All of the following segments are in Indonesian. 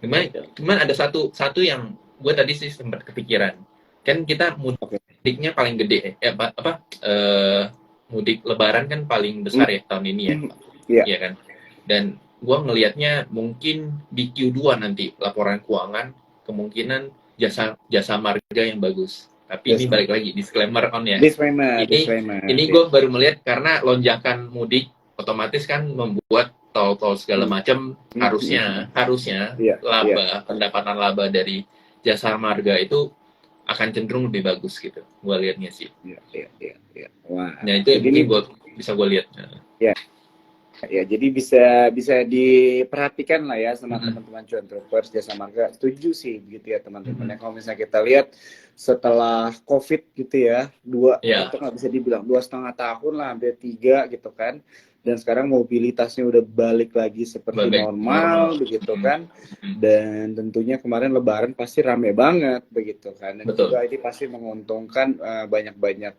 Cuman ada satu yang gue tadi sih sempat kepikiran. Kan kita Oke. mudiknya paling gede, mudik Lebaran kan paling Hmm, besar ya tahun ini ya, iya. iya kan? Dan gue ngelihatnya mungkin di Q2 nanti laporan keuangan kemungkinan jasa jasa marga yang bagus. Tapi ini Yes, balik lagi disclaimer on ya. disclaimer, Ini disclaimer. ini Ya. gue baru melihat karena lonjakan mudik otomatis kan membuat tol-tol segala Hmm, macam hmm, hmm, hmm. harusnya harusnya Iya, iya, pendapatan laba dari jasa marga itu akan cenderung lebih bagus gitu. Gue lihatnya sih. iya, iya, iya, iya. Wah, Nah itu yang jadi ini mungkin bisa gue lihat. ya, ya, jadi bisa bisa diperhatikan lah ya sama Mm-mm. teman-teman cuan troopers jasa marga. Setuju sih begitu ya teman-teman. Mm-mm. Ya, kalau misalnya kita lihat setelah COVID gitu ya, Ya, atau nggak bisa dibilang 2,5 tahun lah, hampir 3 gitu kan. Dan sekarang mobilitasnya udah balik lagi seperti baik normal. normal begitu Mm-mm. kan. Mm-mm. Dan tentunya kemarin Lebaran pasti rame banget begitu kan. Dan Betul. juga ini pasti menguntungkan banyak-banyak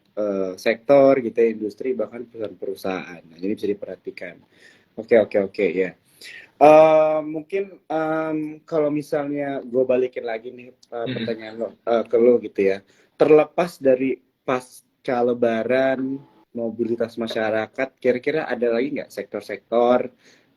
sektor gitu ya, industri bahkan perusahaan-perusahaan. Nah, jadi bisa diperhatikan. Oke, oke, oke, ya. Mungkin kalau misalnya gue balikin lagi nih Mm-mm. pertanyaan lo ke lo gitu ya. Terlepas dari pasca Lebaran, mobilitas masyarakat, kira-kira ada lagi nggak sektor-sektor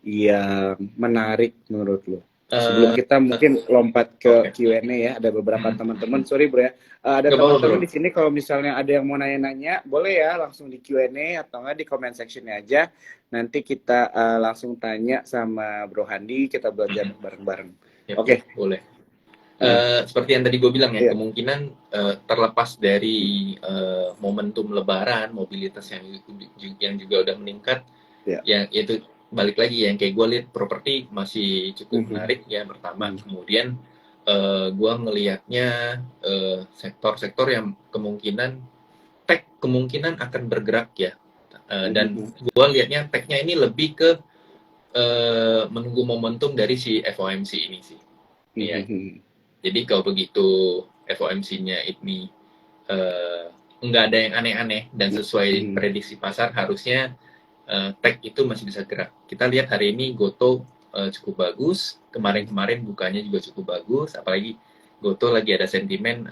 yang menarik menurut lo? Sebelum Eh, kita mungkin lompat ke Oke. Q&A ya, ada beberapa Mm-mm. teman-teman, Mm-mm. sorry bro ya, ada Gak apa-apa bro. teman-teman di sini kalau misalnya ada yang mau nanya-nanya, boleh ya langsung di Q&A atau nggak di comment sectionnya aja. Nanti kita langsung tanya sama Bro Handi, kita belajar Mm-mm. bareng-bareng. Yep, yep, Oke. boleh. Nah, Seperti yang tadi gue bilang ya, iya. kemungkinan terlepas dari momentum Lebaran, mobilitas yang juga udah meningkat, Iya. ya itu balik lagi yang kayak gue lihat properti masih cukup Mhm, menarik ya pertama. mhm, Kemudian gue ngelihatnya sektor-sektor yang kemungkinan tech kemungkinan akan bergerak ya. Dan mhm, gue lihatnya tech-nya ini lebih ke menunggu momentum dari si FOMC ini sih. mhm, Ya, mhm, jadi kalau begitu FOMC-nya ini eh, nggak ada yang aneh-aneh dan sesuai mhm, prediksi pasar, harusnya tech itu masih bisa gerak. Kita lihat hari ini Goto cukup bagus, kemarin-kemarin bukanya juga cukup bagus, apalagi Goto lagi ada sentimen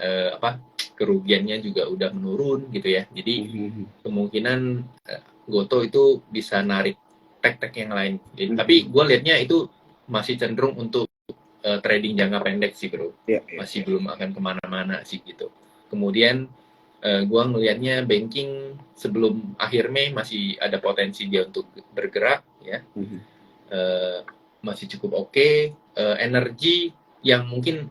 kerugiannya juga udah menurun gitu ya. Jadi mhm, kemungkinan Goto itu bisa narik tech-tech yang lain. Jadi, tapi mhm. gue lihatnya itu masih cenderung untuk trading jangka pendek sih bro, Iya, iya, masih iya. belum akan kemana-mana sih gitu. Kemudian gue ngelihatnya banking sebelum akhir Mei masih ada potensi dia untuk bergerak ya, Mhm, eh, masih cukup oke. Energi yang mungkin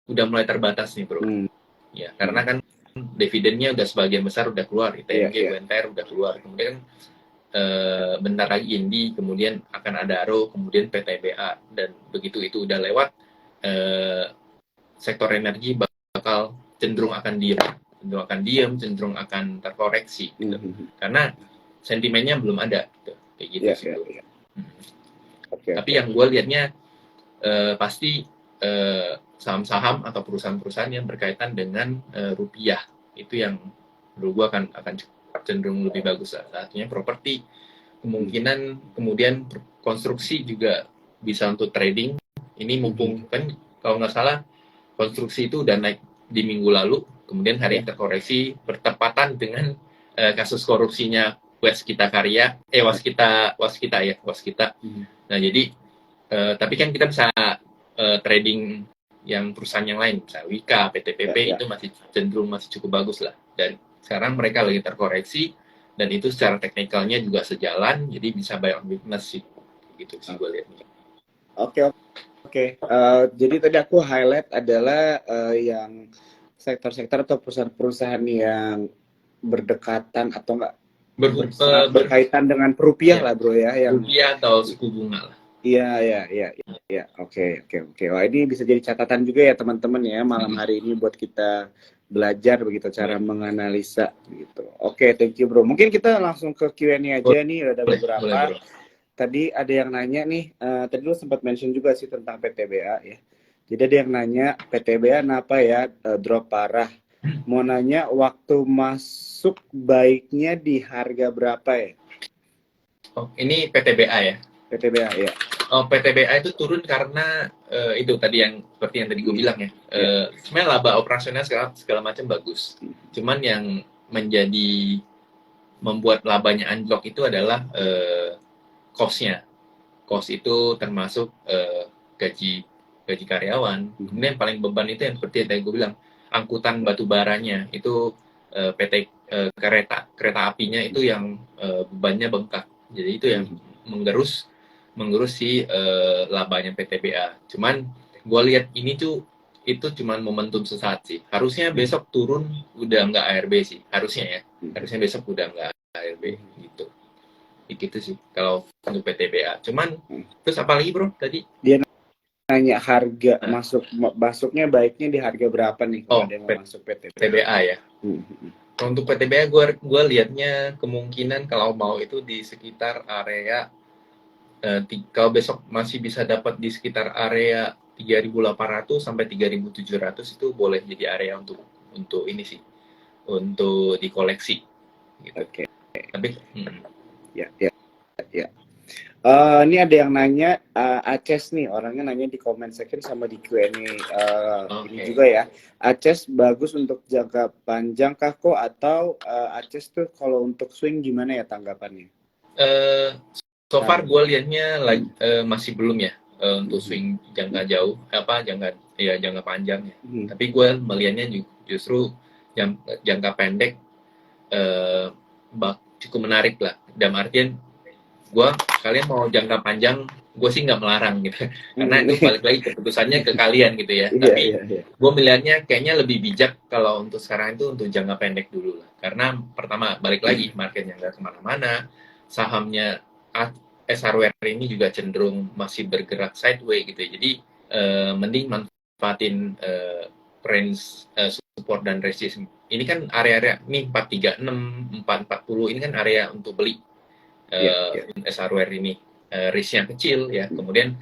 udah mulai terbatas nih bro, mhm, ya karena mhm. kan dividennya udah sebagian besar udah keluar, Iya, ITMG, iya. UNTR udah keluar, kemudian bentar lagi Indi, kemudian akan ada Aro, kemudian PTBA, dan begitu itu udah lewat, eh, sektor energi bakal cenderung akan terkoreksi gitu. Mhm. Karena sentimennya belum ada gitu. Kayak gitu Iya, sih, iya, Bro. iya. Hmm. Oke, Tapi oke. yang gue lihatnya pasti saham-saham atau perusahaan-perusahaan yang berkaitan dengan rupiah itu yang menurut gue akan cenderung lebih bagus. Satunya properti, Mhm, kemungkinan kemudian konstruksi juga bisa untuk trading. Ini mhm. mumpung kan kalau nggak salah konstruksi itu udah naik di minggu lalu, kemudian hari Iya. ini terkoreksi bertepatan dengan kasus korupsinya Waskita Karya, Waskita. Mhm, Nah jadi tapi kan kita bisa trading yang perusahaan yang lain, misalnya Wika, iya, PTPP iya. itu masih cukup bagus lah. Dan sekarang mereka lagi terkoreksi dan itu secara teknikalnya juga sejalan, jadi bisa buy on weakness sih, gitu sih gue lihatnya. Oke, oke. Jadi tadi aku highlight adalah yang sektor-sektor atau perusahaan-perusahaan yang berdekatan atau enggak sangat berkaitan dengan rupiah Ya, lah bro ya, yang rupiah atau suku bunga lah. iya, iya, iya, iya. Oke, oke, oke. Wah, ini bisa jadi catatan juga ya teman-teman ya malam Mm-mm. hari ini buat kita belajar begitu cara Boleh, menganalisa gitu. Oke, thank you bro. Mungkin kita langsung ke Q&A aja nih, ada boleh beberapa. bro. Tadi ada yang nanya nih, tadi lu sempat mention juga sih tentang PTBA ya. Jadi ada yang nanya PTBA kenapa ya drop parah. Mau nanya waktu masuk baiknya di harga berapa ya? Oh, ini PTBA ya. PTBA ya. PTBA itu turun karena itu tadi yang seperti yang tadi gue bilang ya. Sebenarnya laba operasional segala macam bagus. Cuman yang membuat labanya anjlok itu adalah cost-nya. Cost itu termasuk gaji karyawan. Kemudian yang paling beban itu yang seperti yang tadi gue bilang, angkutan batu baranya itu PT kereta apinya itu yang bebannya bengkak. Jadi itu yang menggerus si labanya PTBA. Cuman gue lihat ini tuh itu cuman momentum sesaat sih. Harusnya besok turun udah nggak ARB sih. Harusnya ya. Harusnya besok udah nggak ARB gitu. Gitu sih kalau untuk PTBA. Cuman terus apa lagi bro tadi? Dia nanya harga masuknya baiknya di harga berapa nih kalau dia mau masuk PTBA ya. Untuk PTBA gue liatnya kemungkinan kalau mau itu di sekitar area kalau besok masih bisa dapat di sekitar area 3.800 sampai 3.700 itu boleh jadi area untuk ini sih, untuk dikoleksi gitu. Oke. Tapi ya. Ini ada yang nanya Aces nih, orangnya nanya di comment section sama di Q&A ini juga ya. Aces bagus untuk jangka panjang kah kok, atau Aces tuh kalau untuk swing gimana ya tanggapannya? So far gue liatnya masih belum ya untuk swing jangka jauh, jangka panjang ya. Tapi gue melihatnya justru jangka pendek cukup menarik lah. Dalam artian kalian mau jangka panjang, gue sih nggak melarang gitu. Karena itu balik lagi keputusannya ke kalian gitu ya. Tapi gue melihatnya kayaknya lebih bijak kalau untuk sekarang itu untuk jangka pendek dulu lah. Karena pertama balik lagi marketnya nggak kemana-mana, sahamnya SRWR ini juga cenderung masih bergerak sideways gitu ya. Jadi mending manfaatin range support dan resistance. Ini kan area-area ini 436, 440 ini kan area untuk beli. SRWR ini risknya kecil ya, kemudian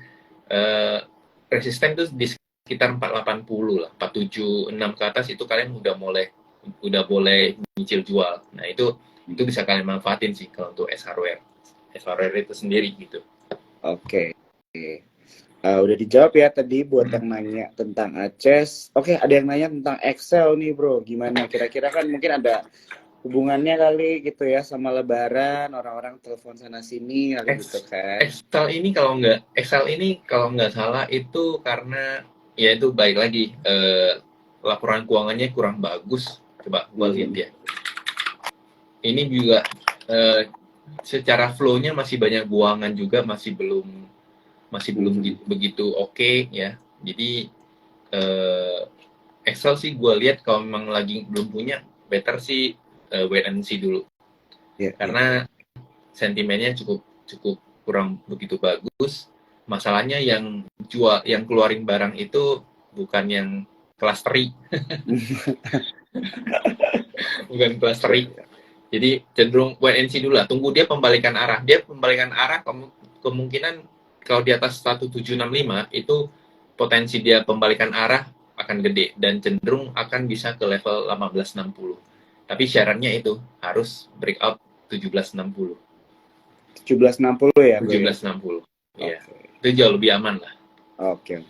resisten itu di sekitar 480 lah, 476 ke atas itu kalian udah boleh nyicil jual. Nah itu bisa kalian manfaatin sih kalau untuk SRWR itu sendiri gitu. Oke. Udah dijawab ya tadi buat yang nanya tentang Aces. Oke, ada yang nanya tentang Excel nih bro, gimana kira-kira, kan mungkin ada hubungannya kali gitu ya sama Lebaran, orang-orang telepon sana sini kali gitu kan. Excel ini kalau nggak salah itu karena ya itu baik lagi laporan keuangannya kurang bagus. Coba gua lihat ya. Ini juga secara flow-nya masih banyak buangan juga, masih belum begitu oke ya. Jadi Excel sih gue lihat kalau memang lagi belum punya, better sih wait and see dulu. Karena sentimennya cukup kurang begitu bagus. Masalahnya yang keluarin barang itu bukan yang clustery. Bukan clustery. Jadi cenderung wait and see dulu lah. Tunggu dia pembalikan arah. Kemungkinan kalau di atas 1765 itu potensi dia pembalikan arah akan gede dan cenderung akan bisa ke level 1860. Tapi syaratnya itu harus breakout 1760. 1760 ya? 1760. Iya. Itu jauh lebih aman lah. Oke.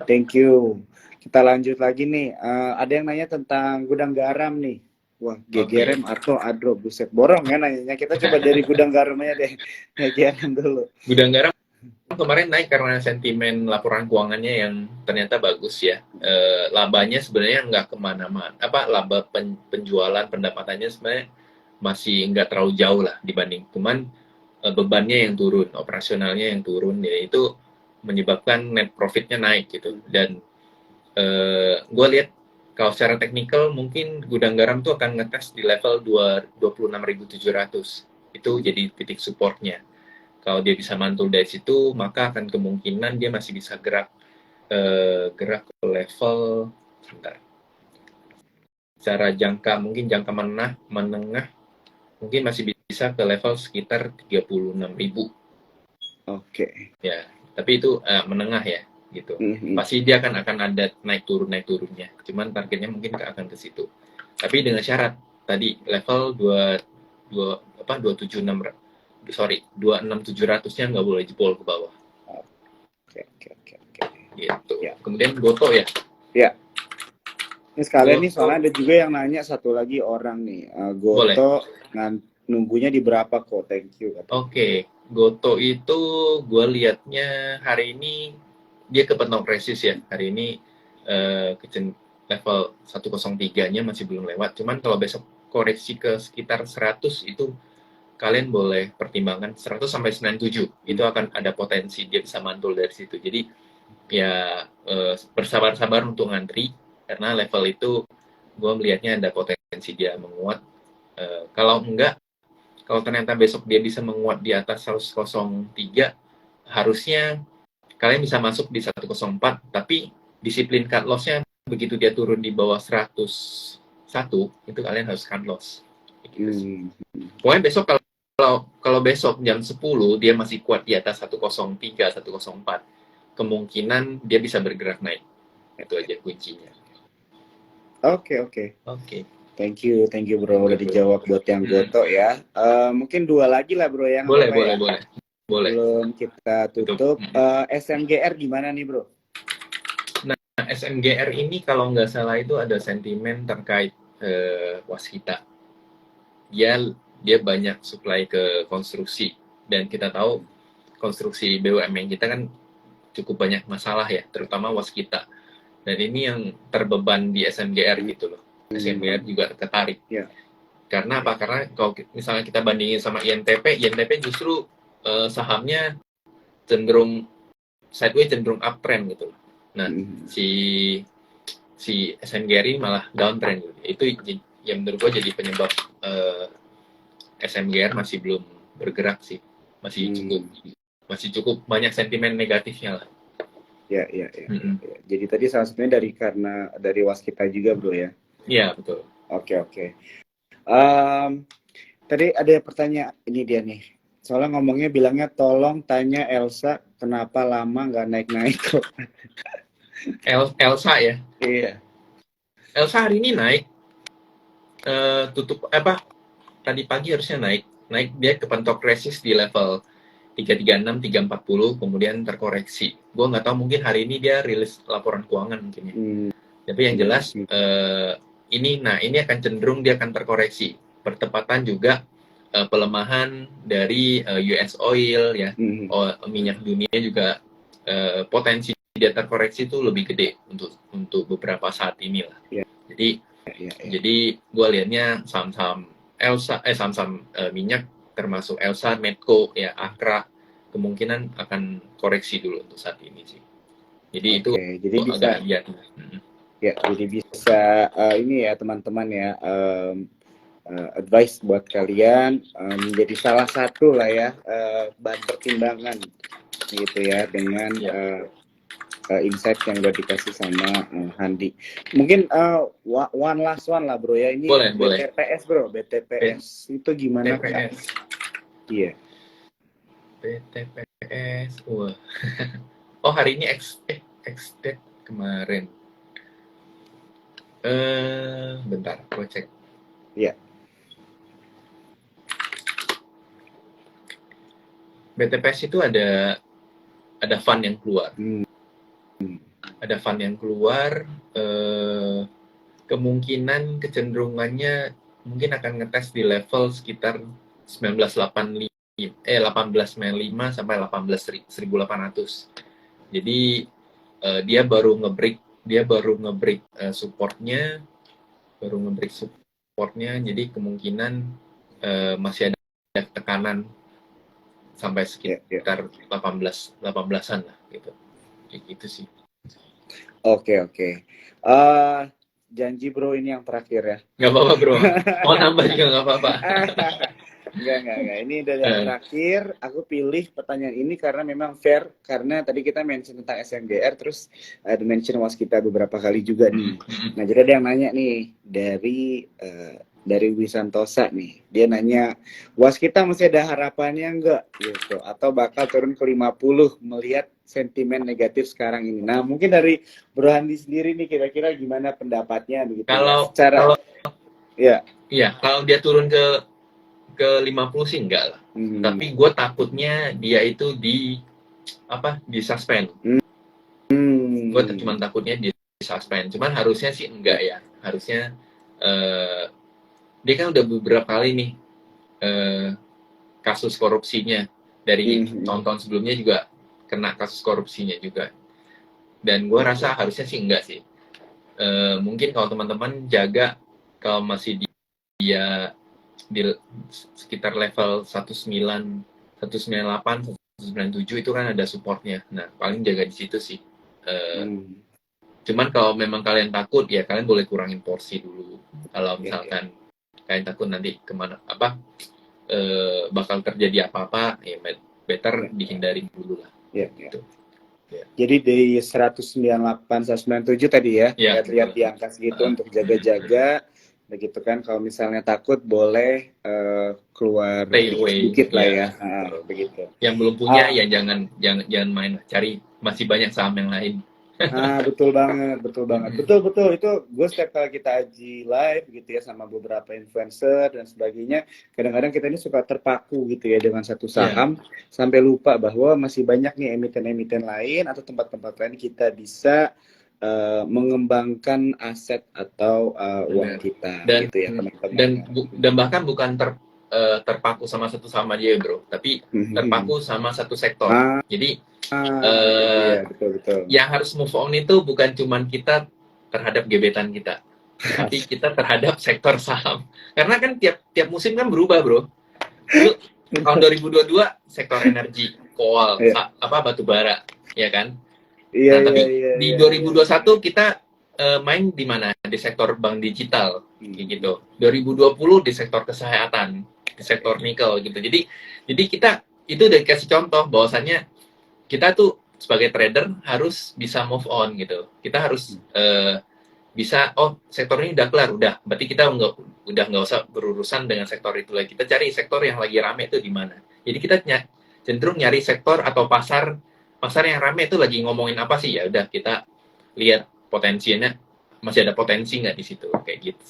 Thank you. Kita lanjut lagi nih. Ada yang nanya tentang gudang garam nih. Wah, GGRM atau Adro, buset borong ya nanya. Kita coba dari gudang garamnya deh. GGRM dulu. Gudang garam kemarin naik karena sentimen laporan keuangannya yang ternyata bagus ya. Labanya sebenarnya nggak kemana-mana. Laba penjualan pendapatannya sebenarnya masih nggak terlalu jauh lah dibanding. Cuman bebannya yang turun, operasionalnya yang turun, ya itu menyebabkan net profitnya naik gitu. Dan gue lihat kalau secara teknikal mungkin gudang garam tuh akan ngetes di level 26.700. Itu jadi titik supportnya. Kalau dia bisa mantul dari situ, maka akan kemungkinan dia masih bisa gerak ke level secara jangka menengah mungkin masih bisa ke level sekitar 36.000. Oke. Ya, tapi itu menengah ya gitu. Pasti dia akan ada naik turunnya. Cuman targetnya mungkin akan ke situ. Tapi dengan syarat tadi level 276 sorry 26.700-nya nggak boleh jebol ke bawah Oke. gitu. Ya. Kemudian Goto ya. Ya. Ini sekalian nih, Goto soalnya ada juga yang nanya satu lagi orang nih, boleh. Goto nunggunya di berapa kok? Thank you. Oke, Goto itu gue liatnya hari ini dia kepentok resist ya. Hari ini level 103-nya masih belum lewat. Cuman kalau besok koreksi ke sekitar 100 itu kalian boleh pertimbangkan 100 sampai 97. Itu akan ada potensi dia bisa mantul dari situ. Jadi ya bersabar-sabar untuk ngantri karena level itu gue melihatnya ada potensi dia menguat. Kalau enggak, kalau ternyata besok dia bisa menguat di atas 103, harusnya kalian bisa masuk di 104, tapi disiplin cut loss-nya begitu dia turun di bawah 101, itu kalian harus cut loss. Gitu. Pokoknya besok kalau besok jam 10 dia masih kuat di atas 103, 104, kemungkinan dia bisa bergerak naik. Itu aja kuncinya. Oke. Thank you bro, udah dijawab buat yang Goto ya. Mungkin dua lagi lah bro yang boleh. Belum kita tutup. SMGR gimana nih bro? Nah, SMGR ini kalau nggak salah itu ada sentimen terkait waskita. Dia banyak supply ke konstruksi dan kita tahu konstruksi BUMN kita kan cukup banyak masalah ya, terutama waskita. Dan ini yang terbeban di SMGR gitu loh. SMGR juga tertarik. Yeah. Karena apa? Karena kalau misalnya kita bandingin sama INTP justru sahamnya cenderung sideways, cenderung uptrend gitu. Nah, si SMGR ini malah downtrend gitu. Itu yang menurut gue jadi penyebab SMGR masih belum bergerak sih. Masih cukup banyak sentimen negatifnya lah. Ya. Jadi tadi salah satunya karena dari waskita juga bro ya. Iya, betul. Oke. Tadi ada pertanyaan ini dia nih. Soalnya ngomongnya bilangnya tolong tanya Elsa kenapa lama nggak naik-naik kok. Elsa ya? Iya. Elsa hari ini naik. Tadi pagi harusnya naik dia kepentok resist di level 336, 340, kemudian terkoreksi. Gue nggak tahu, mungkin hari ini dia rilis laporan keuangan mungkin ya. Tapi yang jelas ini akan cenderung dia akan terkoreksi. Bertepatan juga pelemahan dari US oil ya, minyak dunia juga potensi dia terkoreksi itu lebih gede untuk beberapa saat ini lah. Yeah. Jadi gue lihatnya saham-saham Elsa, saham-saham minyak termasuk Elsa, Medco, ya Akra kemungkinan akan koreksi dulu untuk saat ini sih. Jadi itu jadi bisa agak lihat. Ya, jadi bisa ini ya teman-teman ya, advice buat kalian menjadi salah satu lah ya bahan pertimbangan gitu ya dengan insight yang udah dikasih sama Handi. Mungkin one last one lah bro ya, ini boleh. BTPS bro, BTPS itu gimana? BTPS. Iya. BTPS, wah. Oh hari ini ex-date kemarin. Bentar, gue cek. Iya. BTPS itu ada fund yang keluar. Ada fund yang keluar, kemungkinan kecenderungannya mungkin akan ngetes di level sekitar 1895 sampai 18.800. Jadi dia baru nge-break supportnya, jadi kemungkinan masih ada tekanan sampai sekitar 18-an lah gitu. Kayak gitu sih. Oke. Janji bro ini yang terakhir ya. Nggak apa-apa bro. Mau nambah juga nggak apa-apa. Enggak. Ini udah yang terakhir. Aku pilih pertanyaan ini karena memang fair. Karena tadi kita mention tentang SMGR, terus ada mention waskita beberapa kali juga nih. Nah jadi ada yang nanya nih dari Wisantosa nih. Dia nanya, waskita masih ada harapannya enggak? Gitu. Atau bakal turun ke 50 melihat sentimen negatif sekarang ini. Nah mungkin dari Bro Handi sendiri nih kira-kira gimana pendapatnya begitu? Kalau ya? Kalau dia turun ke ke 50 sih enggak lah. Tapi gue takutnya dia itu di suspend. Gue cuma takutnya di suspend. Cuman harusnya sih enggak ya. Harusnya dia kan udah beberapa kali nih kasus korupsinya. Dari tahun-tahun sebelumnya juga kena kasus korupsinya juga. Dan gue rasa harusnya sih enggak sih. Mungkin kalau teman-teman jaga kalau masih dia di sekitar level 19, 198, 197 itu kan ada supportnya. Nah, paling jaga di situ sih. Cuman kalau memang kalian takut, ya kalian boleh kurangin porsi dulu. Kalau misalkan kalian takut nanti kemana bakal terjadi apa-apa, ya better dihindari dulu lah. Gitu. Jadi dari 198, 197 tadi ya, lihat di angka segitu untuk jaga-jaga. Begitu kan, kalau misalnya takut boleh keluar sedikit lah ya. Begitu. Yang belum punya ya jangan main, cari, masih banyak saham yang lain. Betul banget. Betul. Itu gue setiap kali kita aji live gitu ya sama beberapa influencer dan sebagainya, kadang-kadang kita ini suka terpaku gitu ya dengan satu saham sampai lupa bahwa masih banyak nih emiten-emiten lain atau tempat-tempat lain kita bisa mengembangkan aset atau uang kita gitu ya teman-teman. Dan bahkan bukan terpaku sama satu saham aja ya bro, tapi terpaku sama satu sektor. Jadi betul. Yang harus move on itu bukan cuman kita terhadap gebetan kita, tapi kita terhadap sektor saham. Karena kan tiap musim kan berubah bro. Dulu tahun 2022 sektor energi, coal, batu bara, ya kan? Tapi di 2021 kita main di mana? Di sektor bank digital, gitu. 2020 di sektor kesehatan, di sektor nikel, gitu. Jadi kita itu udah kasih contoh bahwasannya kita tuh sebagai trader harus bisa move on gitu. Kita harus bisa, sektor ini udah kelar, berarti kita udah nggak usah berurusan dengan sektor itu lagi. Kita cari sektor yang lagi rame itu di mana. Jadi kita cenderung nyari sektor atau pasar yang rame itu lagi ngomongin apa sih, ya udah kita lihat potensinya, masih ada potensi nggak di situ, kayak gitu.